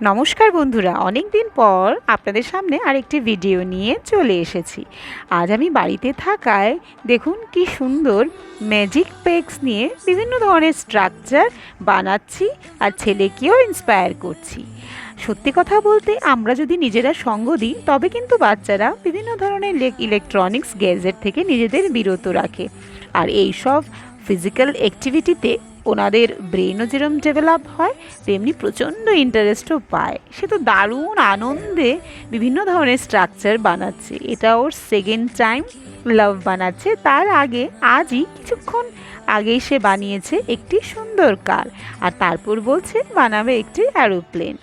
নমস্কার বন্ধুরা, অনেক দিন পর আপনাদের সামনে আরেকটি ভিডিও নিয়ে চলে এসেছি। আজ আমি বাড়িতে থাকায় দেখুন কি সুন্দর ম্যাজিক পেক্স নিয়ে বিভিন্ন ধরনের স্ট্রাকচার বানাচ্ছি আর ছেলেকেও ইন্সপায়ার করছি। সত্যি কথা বলতে আমরা যদি নিজেরা সঙ্গ দিই তবে কিন্তু বাচ্চারা বিভিন্ন ধরনের ইলেকট্রনিক্স গ্যাজেট থেকে নিজেদের বিরত রাখে, আর এই সব ফিজিক্যাল অ্যাক্টিভিটিতে ওনাদের ব্রেনও যেরকম ডেভেলপ হয় তেমনি প্রচণ্ড ইন্টারেস্টও পায়। সে তো দারুণ আনন্দে বিভিন্ন ধরনের স্ট্রাকচার বানাচ্ছে। এটা ওর সেকেন্ড টাইম লাভ বানাচ্ছে। তার আগে আজই কিছুক্ষণ আগেই সে বানিয়েছে একটি সুন্দর কার, আর তারপর বলছে বানাবে একটি অ্যারোপ্লেন।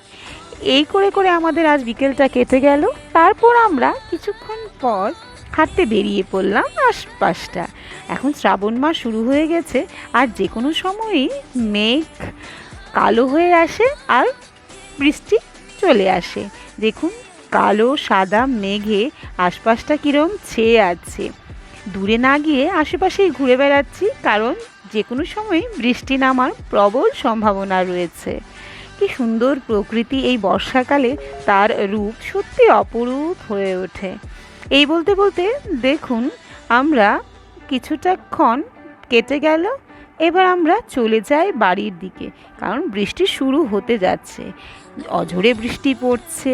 এই করে করে আমাদের আজ বিকেলটা কেটে গেল। তারপর আমরা কিছুক্ষণ পর হাঁটতে বেরিয়ে পড়লাম আশপাশটা। এখন শ্রাবণ মাস শুরু হয়ে গেছে, আর যে কোনো সময়ই মেঘ কালো হয়ে আসে আর বৃষ্টি চলে আসে। দেখুন কালো সাদা মেঘে আশপাশটা কীরকম ছেয়ে আছে। দূরে না গিয়ে আশেপাশেই ঘুরে বেড়াচ্ছি, কারণ যে কোনো সময় বৃষ্টি নামার প্রবল সম্ভাবনা রয়েছে। কি সুন্দর প্রকৃতি এই বর্ষাকালে, তার রূপ সত্যি অপরূপ হয়ে ওঠে। এই বলতে বলতে দেখুন আমরা কিছুটাক্ষণ কেটে গেল, এবার আমরা চলে যাই বাড়ির দিকে, কারণ বৃষ্টি শুরু হতে যাচ্ছে। অঝোরে বৃষ্টি পড়ছে,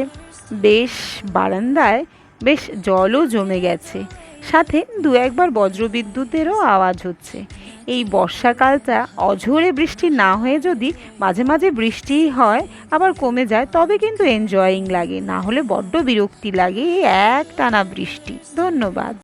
বেশ বারান্দায় বেশ জলও জমে গেছে, সাথে দু একবার বজ্রবিদ্যুতেরও আওয়াজ হচ্ছে। এই বর্ষাকালটা অঝোরে বৃষ্টি না হয়ে যদি মাঝে মাঝে বৃষ্টি হয় আবার কমে যায় তবে কিন্তু এনজয়িং লাগে, না হলে বড্ড বিরক্তি লাগে এই একটানা বৃষ্টি। ধন্যবাদ।